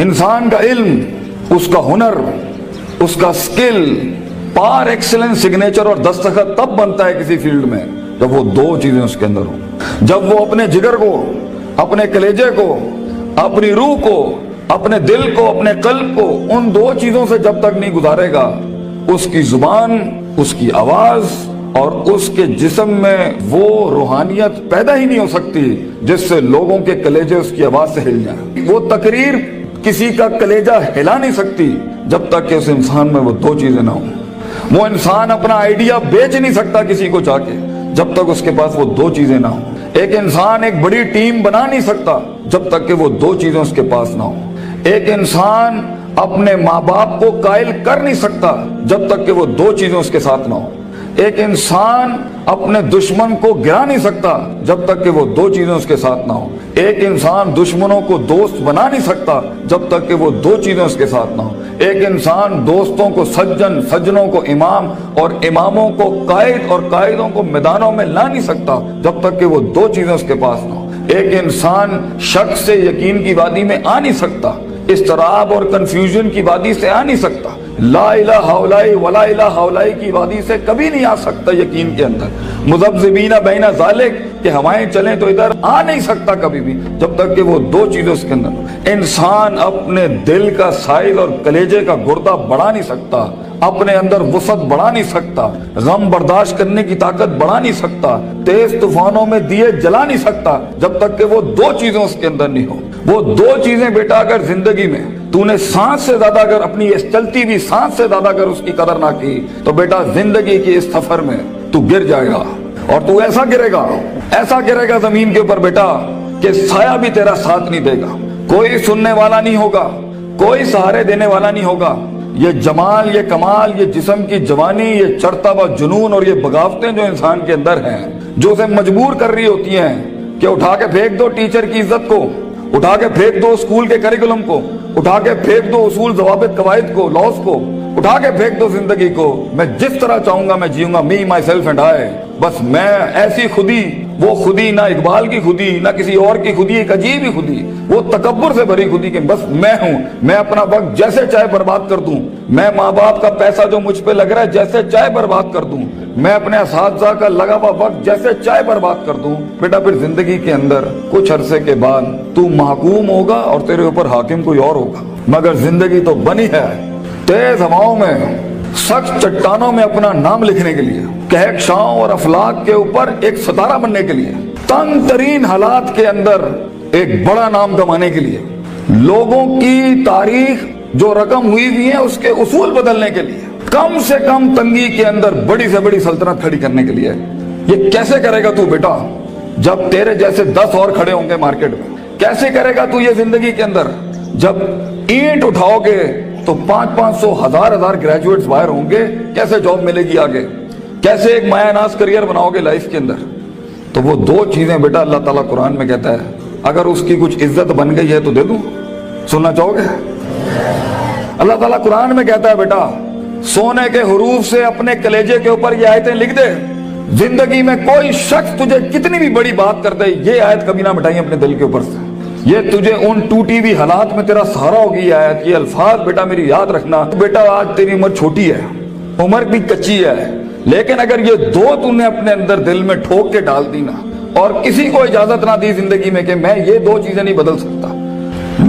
انسان کا علم، اس کا ہنر، اس کا سکل پار ایکسلنس سگنیچر اور دستخط تب بنتا ہے کسی فیلڈ میں جب وہ دو چیزیں اس کے اندر ہوں. جب وہ اپنے جگر کو، اپنے کلیجے کو، اپنی روح کو، اپنے دل کو، اپنے قلب کو ان دو چیزوں سے جب تک نہیں گزارے گا، اس کی زبان، اس کی آواز اور اس کے جسم میں وہ روحانیت پیدا ہی نہیں ہو سکتی جس سے لوگوں کے کلیجے اس کی آواز سے ہل جائیں. وہ تقریر کسی کا کلیجہ ہلا نہیں سکتی جب تک کہ اس انسان میں وہ دو چیزیں نہ ہوں. وہ انسان اپنا آئیڈیا بیچ نہیں سکتا کسی کو جا کے جب تک اس کے پاس وہ دو چیزیں نہ ہوں. ایک انسان ایک بڑی ٹیم بنا نہیں سکتا جب تک کہ وہ دو چیزیں اس کے پاس نہ ہوں. ایک انسان اپنے ماں باپ کو قائل کر نہیں سکتا جب تک کہ وہ دو چیزیں اس کے ساتھ نہ ہوں. ایک انسان اپنے دشمن کو گرا نہیں سکتا جب تک کہ وہ دو چیزیں اس کے ساتھ نہ ہوں. ایک انسان دشمنوں کو دوست بنا نہیں سکتا جب تک کہ وہ دو چیزیں اس کے ساتھ نہ ہوں. ایک انسان دوستوں کو سجن، سجنوں کو امام اور اماموں کو قائد اور قائدوں کو میدانوں میں لا نہیں سکتا جب تک کہ وہ دو چیزیں اس کے پاس نہ ہوں. ایک انسان شک سے یقین کی وادی میں آ نہیں سکتا، اضطراب اور کنفیوژن کی وادی سے آ نہیں سکتا، لا الہ الا ولا الہ الا کی وادی سے کبھی نہیں آ سکتا یقین کے اندر. مذبذبین بین ذالک کہ ہوائیں چلیں تو ادھر آ نہیں سکتا کبھی بھی جب تک کہ وہ دو چیزیں اس کے اندر. انسان اپنے دل کا سائز اور کلیجے کا گردہ بڑھا نہیں سکتا، اپنے اندر وسعت بڑھا نہیں سکتا، غم برداشت کرنے کی طاقت بڑھا نہیں سکتا، تیز طوفانوں میں دیے جلا نہیں سکتا جب تک کہ وہ دو چیزیں اس کے اندر نہیں ہو. وہ دو چیزیں بیٹا اگر زندگی میں تو نے سانس سے زیادہ اگر اپنی اس چلتی ہوئی سانس سے زیادہ اگر اس کی قدر نہ کی تو بیٹا زندگی کی اس سفر میں تو گر جائے گا. اور تو ایسا گرے گا زمین کے اوپر بیٹا کہ سایہ بھی تیرا ساتھ نہیں دے گا، کوئی سننے والا نہیں ہوگا، کوئی سہارے دینے والا نہیں ہوگا. یہ جمال، یہ کمال، یہ جسم کی جوانی، یہ چڑھتا ہوا جنون اور یہ بغاوتیں جو انسان کے اندر ہیں جو اسے مجبور کر رہی ہوتی ہیں کہ اٹھا کے پھینک دو ٹیچر کی عزت کو، اٹھا کے پھینک دو اسکول کے کریکولم کو، اٹھا کے پھینک دو اصول ضوابط قواعد کو، لاز کو، اٹھا کے پھینک دو زندگی کو. میں جس طرح چاہوں گا میں جیوں گا، می مائی سیلف اینڈ آئی. بس میں ایسی خودی، وہ خودی نہ اقبال کی خودی نہ کسی اور کی خودی، ایک عجیب ہی خودی، وہ تکبر سے بھری خودی کہ بس میں ہوں، میں اپنا وقت جیسے چاہے برباد کر دوں، میں ماں باپ کا پیسہ جو مجھ پہ لگ رہا ہے جیسے چاہے برباد کر دوں، میں اپنے اساتذہ کا لگا ہوا وقت جیسے چاہے برباد کر دوں. بیٹا پھر زندگی کے اندر کچھ عرصے کے بعد تو محکوم ہوگا اور تیرے اوپر حاکم کوئی اور ہوگا. مگر زندگی تو بنی ہے تیز ہواؤں میں، سخت چٹانوں میں اپنا نام لکھنے کے لیے، کہکشاؤں اور افلاک کے اوپر ایک ستارہ بننے کے لیے، تنگ ترین حالات کے اندر ایک بڑا نام کمانے کے لیے، لوگوں کی تاریخ جو رقم ہوئی ہوئی ہے اس کے اصول بدلنے کے لیے، کم سے کم تنگی کے اندر بڑی سے بڑی سلطنت کھڑی کرنے کے لیے. یہ کیسے کرے گا تو بیٹا جب تیرے جیسے 10 اور کھڑے ہوں گے مارکیٹ میں؟ کیسے کرے گا تو یہ زندگی کے اندر جب اینٹ اٹھاؤ گے تو 500 1000 گریجویٹس باہر ہوں گے؟ کیسے جاب ملے گی آگے؟ کیسے ایک مایہ ناز کریئر بناؤ گے لائف کے اندر؟ تو وہ دو چیزیں بیٹا اللہ تعالیٰ قرآن میں کہتا ہے اگر اس کی کچھ عزت بن گئی ہے تو دے دوں. سننا چاہو گے؟ اللہ تعالیٰ قرآن میں کہتا ہے بیٹا سونے کے حروف سے اپنے کلیجے کے اوپر یہ آیتیں لکھ دے، زندگی میں کوئی شخص تجھے کتنی بھی بڑی بات کر دے یہ آیت کبھی نہ مٹائیں اپنے دل کے اوپر سے. یہ تجھے ان ٹوٹی ہوئی حالات میں تیرا سہارا ہوگی یہ آیت. یہ الفاظ بیٹا میری یاد رکھنا. بیٹا آج تیری عمر چھوٹی ہے، عمر بھی کچی ہے، لیکن اگر یہ دو تو نے اپنے اندر دل میں ٹھوک کے ڈال دی نا اور کسی کو اجازت نہ دی زندگی میں کہ میں یہ دو چیزیں نہیں بدل سکتا،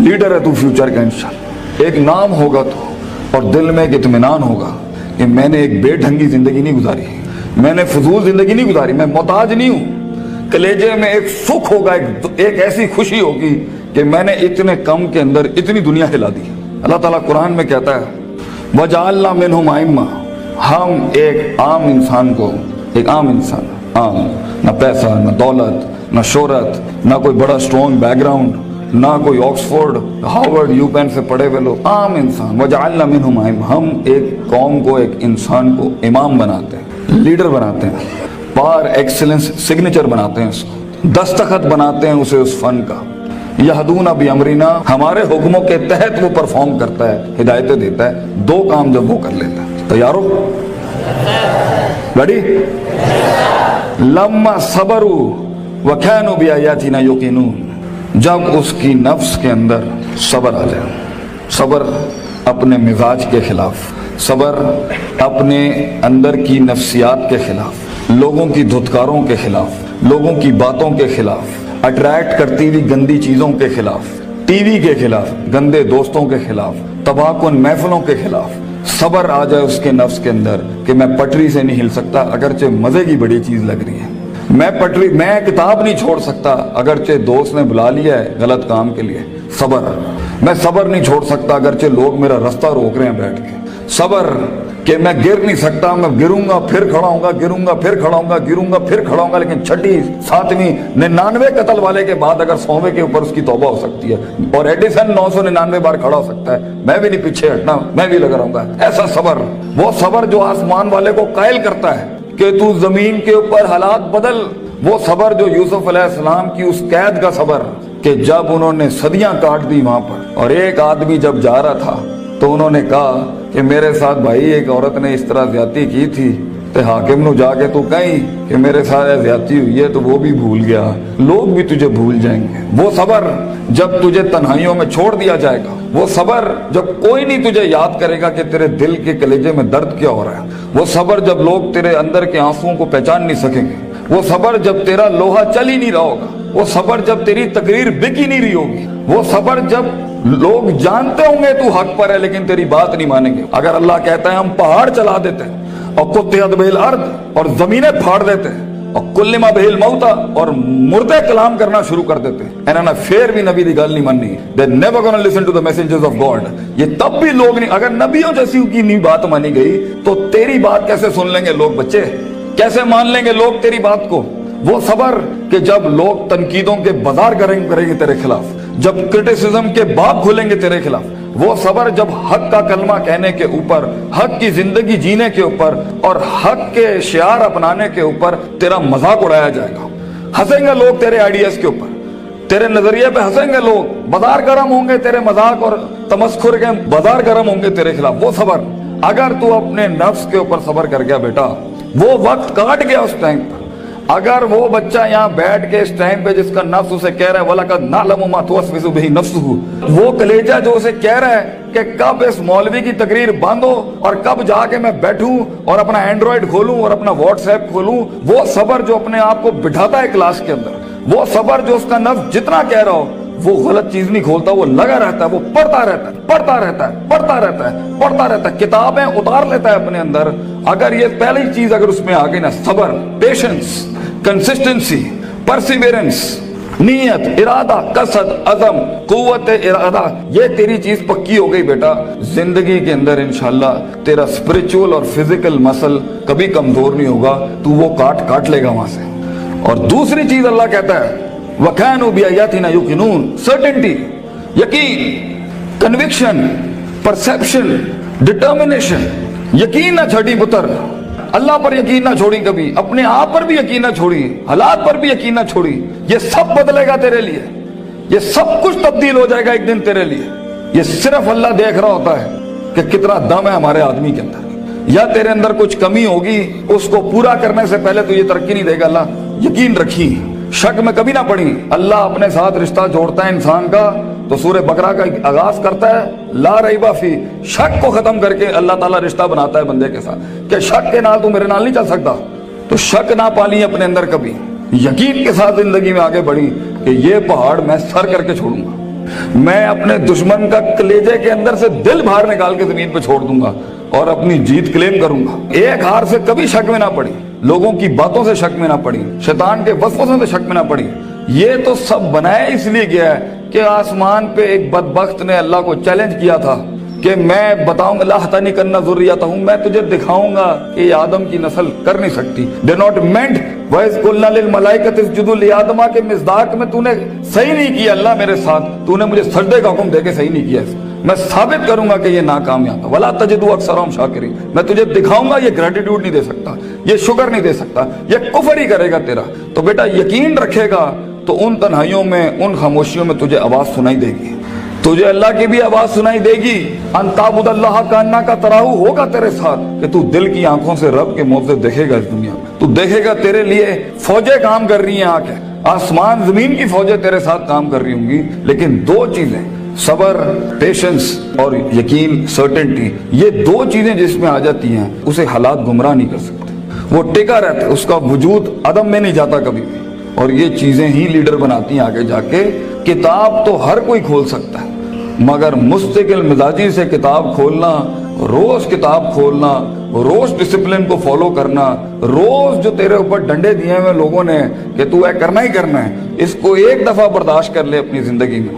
لیڈر ہے تو فیوچر کا انشاءاللہ. ایک نام ہوگا تو اور دل میں ایک اطمینان ہوگا کہ میں نے ایک بے ڈھنگی زندگی نہیں گزاری، میں نے فضول زندگی نہیں گزاری، میں محتاج نہیں ہوں. کلیجے میں ایک سکھ ہوگا، ایک ایسی خوشی ہوگی کہ میں نے اتنے کم کے اندر اتنی دنیا ہلا دی. اللہ تعالیٰ قرآن میں کہتا ہے وَجَعَلْنَا مِنْهُمْ أَئِمَّةً، ہم ایک عام انسان کو، ایک عام انسان، عام، نہ پیسہ نہ دولت نہ شہرت نہ کوئی بڑا اسٹرانگ بیک گراؤنڈ نہ کوئی آکسفورڈ ہارورڈ یو پین سے پڑھے ہوئے لوگ، عام انسان. وَجَعَلْنَا مِنْهُمْ أَئِمَّةً، ہم ایک قوم کو، ایک انسان کو امام بناتے ہیں، لیڈر بناتے ہیں، پار ایکسلنس سگنیچر بناتے ہیں، اس کو دستخط بناتے ہیں اسے اس فن کا. یہدون بامرنا، ہمارے حکموں کے تحت وہ پرفارم کرتا ہے، ہدایتیں دیتا ہے. دو کام جب وہ کر لیتا ہے، تیار ہو؟ ریڈی؟ لما صبروا وكانوا بآياتنا يوقنون، جب اس کی نفس کے اندر صبر آ جائے، सबर अपने मिजाज के खिलाफ, सबर अपने अंदर की नफ्सियात के खिलाफ, लोगों की धुतकारों के खिलाफ, लोगों की बातों के खिलाफ, अट्रैक्ट करती हुई गंदी चीज़ों के खिलाफ, टीवी के खिलाफ, गंदे दोस्तों के खिलाफ, तबाहकुन महफिलों के खिलाफ सबर आ जाए उसके नफ्स के अंदर कि मैं पटरी से नहीं हिल सकता अगरचे मज़े की बड़ी चीज़ लग रही है, मैं किताब नहीं छोड़ सकता अगरचे दोस्त ने बुला लिया है गलत काम के लिए, सबर, मैं सबर नहीं छोड़ सकता अगरचे लोग मेरा रास्ता रोक रहे हैं बैठ के, सबर कि मैं गिर नहीं सकता, मैं गिरूंगा फिर खड़ा होऊंगा, गिरूंगा फिर खड़ा होऊंगा, गिरूंगा फिर खड़ा होऊंगा, लेकिन छठी 7वीं 99 कत्ल वाले के बाद अगर 100वें के ऊपर उसकी तौबा हो सकती है और एडिसन 999 बार खड़ा हो सकता है, मैं भी नहीं पीछे हटना, मैं भी लगा रहूंगा। ऐसा सबर, वो सबर जो आसमान वाले को कायल करता है कि तू जमीन के ऊपर हालात बदल, वो सबर जो यूसुफ अलैहिस्सलाम की उस कैद का सबर कि जब उन्होंने सदियां काट दी वहां पर और एक आदमी जब जा रहा था तो उन्होंने कहा कि मेरे साथ भाई एक औरत ने इस तरह ज्यादती की थी ते हाकिम नु जाके तू कहीं कि मेरे साथ ज्यादती हुई है तो वो भी भूल गया, लोग भी तुझे भूल जाएंगे। वो सबर जब तुझे तन्हाइयों में छोड़ दिया जाएगा, वो सबर जब कोई नहीं तुझे याद करेगा कि तेरे दिल के कलेजे में दर्द क्या हो रहा है, वो सबर जब लोग तेरे अंदर के आंसुओं को पहचान नहीं सकेंगे, वो सबर जब तेरा लोहा चल ही नहीं रहा होगा, वो सबर जब तेरी तकरीर बिक ही नहीं रही होगी, वो सबर जब लोग जानते होंगे तू हक पर है लेकिन तेरी बात नहीं मानेंगे। अगर अल्लाह कहता है हम पहाड़ चला देते हैं और कुत्तेहद बेल अर्द और जमीनें फाड़ देते हैं और कुल्लिमा बेल मौता और मुर्दे कलाम करना शुरू कर देते हैं, इन्होंने फिर भी नबी की गल नहीं माननी, they never gonna listen to the messages of God. ये तब भी लोग नहीं, अगर नबियों जैसी की नहीं बात मानी गई तो तेरी बात कैसे सुन लेंगे लोग, बच्चे कैसे मान लेंगे लोग तेरी बात को। वो सबर कि जब लोग तनकीदों के बाजार करेंगे तेरे खिलाफ, जब क्रिटिसिज्म के बाब खुलेंगे तेरे खिलाफ, वो सबर जब हक का कलमा कहने के ऊपर, हक की जिंदगी जीने के ऊपर और हक के शियार अपनाने के ऊपर तेरा मजाक उड़ाया जाएगा, हंसेंगे लोग तेरे आइडियाज के ऊपर, तेरे नजरिए पे हंसेंगे लोग, बाजार गर्म होंगे तेरे मजाक और तमस्खुर के बाजार गर्म होंगे तेरे खिलाफ। वो सबर अगर तू अपने नफ्स के ऊपर सबर कर गया बेटा, वो वक्त काट गया उस टाइम पर, अगर वो बच्चा यहाँ बैठ के इस टाइम पे जिसका नफ्स उसे कह रहा है वलकद नालमु मा तुवस्विसु बिही नफ्सुहु, वो कलेजा जो उसे कह रहा है कि कब इस मौलवी की तकरीर बंद हो और कब जाके मैं बैठूं और अपना एंड्रॉइड खोलूं और अपना व्हाट्सएप खोलूं, वो सबर जो अपने आप को बिठाता है क्लास के अंदर, वो सबर जो उसका नफ्स जितना कह रहा हो वो गलत चीज नहीं खोलता, वो लगा रहता है, वो पढ़ता रहता है, पढ़ता रहता है, पढ़ता रहता है, पढ़ता रहता है, किताबें उतार लेता है अपने अंदर। अगर ये पहली चीज अगर उसमें आ गई ना, सबर, पेशेंस, कंसिस्टेंसी, परसिवेरेंस, नीयत, इरादा, कसद, अज़म, कुव्वत इरादा, ये तेरी चीज पक्की हो गई बेटा, जिंदगी के अंदर इंशाल्लाह तेरा स्पिरिचुअल और फिजिकल मसल कभी कमजोर नहीं होगा, तू वो काट लेगा वहां से। और दूसरी चीज अल्लाह कहता है वकानु बिआयातिना युकिनून, सर्टेनिटी, यकीन, कन्विक्शन, परसेप्शन, डिटर्मिनेशन, यकीन ना छड़ी पुत्र, अल्लाह पर यकीन ना छोड़ी कभी, अपने आप पर भी यकीन ना छोड़ी, हालात पर भी यकीन ना छोड़ी, ये सब बदलेगा तेरे लिए, ये सब कुछ तब्दील हो जाएगा एक दिन तेरे लिए। ये सिर्फ अल्लाह देख रहा होता है कि कितना दम है हमारे आदमी के अंदर, या तेरे अंदर कुछ कमी होगी, उसको पूरा करने से पहले तो ये तरक्की नहीं देगा अल्लाह, यकीन रखी, शक में कभी ना पड़ी। अल्लाह अपने साथ रिश्ता जोड़ता है इंसान का तो सूरह बकरा का आगाज करता है ला रईबा फी, शक को खत्म करके अल्लाह ताला रिश्ता बनाता है बंदे के साथ कि शक के नाल तू मेरे नाल नहीं चल सकता, तो शक ना पाली अपने अंदर कभी, यकीन के साथ जिंदगी में आगे बढ़ी कि ये पहाड़ मैं सर करके छोड़ूंगा, मैं अपने दुश्मन का कलेजे के अंदर से दिल बाहर निकाल के जमीन पे छोड़ दूंगा और अपनी जीत क्लेम करूंगा। एक हार से कभी शक में ना पड़ी, लोगों की बातों से शक में ना पड़ी, शैतान के वसवसों से शक में ना पड़ी। ये तो सब बनाया इसलिए गया है कि आसमान पे एक बदबख्त ने अल्लाह को चैलेंज किया था कि मैं बताऊंगा लाहतानी करना ज़ुर्रियतहु हूं, मैं तुझे दिखाऊंगा कि आदम की नस्ल कर नहीं सकती। दे नॉट मेंट वइज़ कुल्ना लिल मलाइकति इसजुदू लि आदम के मिज़दाक में तूने सही नहीं किया अल्लाह मेरे साथ, तूने मुझे सजदे का हुक्म देके सही नहीं किया, मैं साबित करूंगा कि ये नाकामयाब है। वला तजिदु अक्सरहुम शाकिरीन, मैं तुझे दिखाऊंगा ये ग्रेटिट्यूड नहीं दे सकता, ये शुक्र नहीं दे सकता, ये कुफ्र ही करेगा तेरा। तो बेटा यकीन रखेगा तो उन तन्हाइयों में, उन खामोशियों में तुझे आवाज सुनाई देगी, तुझे अल्लाह की भी आवाज सुनाई देगी। अंताबुदल्लाह का अन्ना का तराहू होगा तेरे साथ कि तू दिल की आंखों से रब के मौजूद देखेगा इस दुनिया में, तू देखेगा तेरे लिए फौजें काम कर रही हैं, आके आसमान जमीन की फौजें तेरे साथ काम कर रही होंगी। लेकिन दो चीजें, सबर, पेशेंस और यकीन, सर्टेनिटी, ये दो चीजें जिसमें आ जाती हैं उसे हालात गुमराह नहीं कर सकते। वो टिका रहता है, उसका वजूद अदम में नहीं जाता कभी भी। और ये चीजें ही लीडर बनाती हैं आगे जाके। किताब तो हर कोई खोल सकता है, मगर मुस्तकिल मिजाजी से किताब खोलना, रोज किताब खोलना, रोज डिसिप्लिन को फॉलो करना, रोज जो तेरे ऊपर डंडे दिए हुए लोगों ने कि तू है करना ही करना है, इसको एक दफा बर्दाश्त कर ले अपनी जिंदगी में।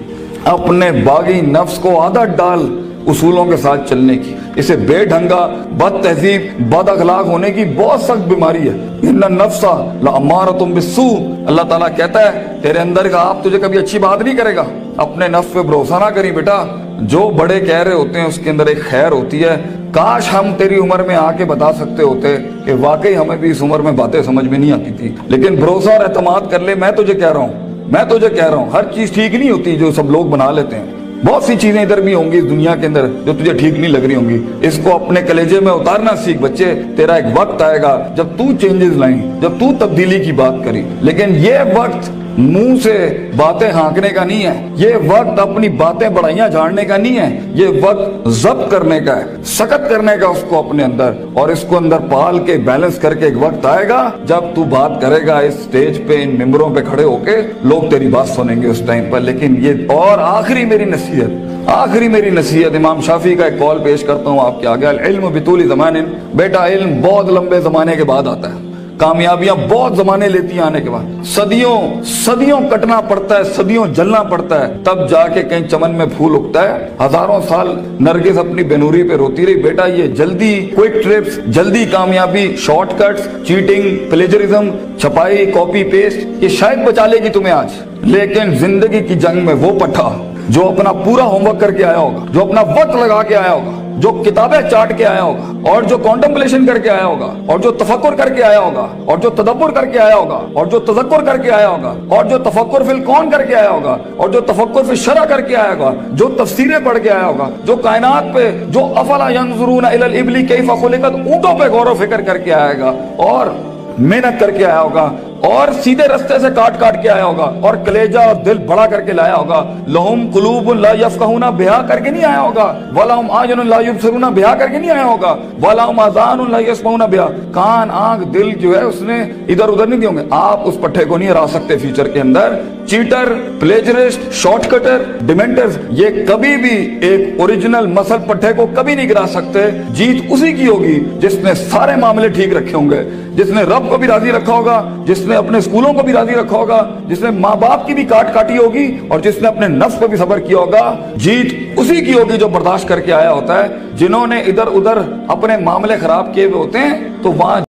अपने बागी नफ्स को आदत डाल उसूलों के साथ चलने की। इसे बेढंगा, बद तहजीब, बद अखलाक होने की बहुत सख्त बीमारी है। इन्ना नफ्सा लअम्मारतुम बिस्सू, अल्लाह ताला कहता है तेरे अंदर का आप तुझे कभी अच्छी बात नहीं करेगा। अपने नफ्स पे भरोसा ना करी बेटा, जो बड़े कह रहे होते हैं उसके अंदर एक खैर होती है। काश हम तेरी उम्र में आके बता सकते होते कि वाकई हमें भी इस उम्र में बातें समझ में नहीं आती थी। लेकिन भरोसा और एतमाद कर ले, मैं तुझे कह रहा हूँ हर चीज ठीक नहीं होती जो सब लोग बना लेते हैं। बहुत सी चीजें इधर भी होंगी इस दुनिया के अंदर जो तुझे ठीक नहीं लग रही होंगी। इसको अपने कलेजे में उतारना सीख बच्चे। तेरा एक वक्त आएगा जब तू चेंजेस लाई, जब तू तब्दीली की बात करी। लेकिन ये वक्त मुंह से बातें हाँकने का नहीं है, ये वक्त अपनी बातें बढ़ाइयां झाड़ने का नहीं है, ये वक्त जब्त करने का है, सख्त करने का उसको अपने अंदर, और इसको अंदर पाल के बैलेंस करके एक वक्त आएगा जब तू बात करेगा इस स्टेज पे, इन मिंबरों पे खड़े होके, लोग तेरी बात सुनेंगे उस टाइम पर। लेकिन ये और आखिरी मेरी नसीहत इमाम शाफी का एक कॉल पेश करता हूँ आपके आगे। इल्म बितूली ज़मानिन, बेटा इल्म बहुत लंबे जमाने के बाद आता है, कामयाबियां बहुत जमाने लेती हैं आने के बाद। सदियों कटना पड़ता है, सदियों जलना पड़ता है, तब जाके कहीं चमन में फूल उगता है। हजारों साल नरगिस अपनी बेनूरी पे रोती रही, बेटा ये जल्दी क्विक ट्रिप्स, जल्दी कामयाबी, शॉर्टकट्स, चीटिंग, प्लेजरिज्म, छपाई, कॉपी पेस्ट, ये शायद बचा लेगी तुम्हें आज। लेकिन जिंदगी की जंग में वो पट्टा जो अपना पूरा होमवर्क करके आया होगा, जो अपना वक्त लगा के आया होगा, जो किताबें चाट के आया होगा, और जो कॉन्टेम्पलेशन करके आया होगा, और जो तफक्कुर करके आया होगा, और जो तदब्बुर करके आया होगा, और जो तज़क्कुर करके आया होगा, और जो तफक्कुर फिल कौन करके आया होगा, और जो तफक्कुर फिल शरअ करके आया होगा, जो तफसीरें पढ़ के आया होगा, जो कायनात पे, जो अफला यंजुरूना इलल इबली कैफ़ खुलिकत, ऊंटों पे गौर व फिक्र करके आएगा, और मेहनत करके आया होगा, और सीधे रास्ते से काट के आया होगा, और कलेजा और दिल बड़ा करके लाया होगा। लहुम कुलूबुन ला यफ़क़हूना बिहा करके नहीं आया होगा, वलहुम आयुनुन ला युबसिरूना बिहा करके नहीं आया होगा, वलहुम आज़ानुन ला यस्मऊना बिहा, कान, आंख, दिल जो है उसने इधर उधर नहीं दिए होंगे। आप उस पट्टे को नहीं हरा सकते फ्यूचर के अंदर। चीटर, प्लेजरिस्ट, शॉर्टकटर, डिमेंटर्स, ये कभी भी एक ओरिजिनल मसल पट्टे को कभी नहीं गिरा सकते। जीत उसी की होगी जिसने सारे मामले ठीक रखे होंगे, जिसने रब को भी राजी रखा होगा, जिसने अपने स्कूलों को भी राजी रखा होगा, जिसने माँ बाप की भी काटी होगी, और जिसने अपने नफ्स पर भी सब्र किया होगा। जीत उसी की होगी जो बर्दाश्त करके आया होता है। जिन्होंने इधर उधर अपने मामले खराब किए हुए होते हैं तो वहां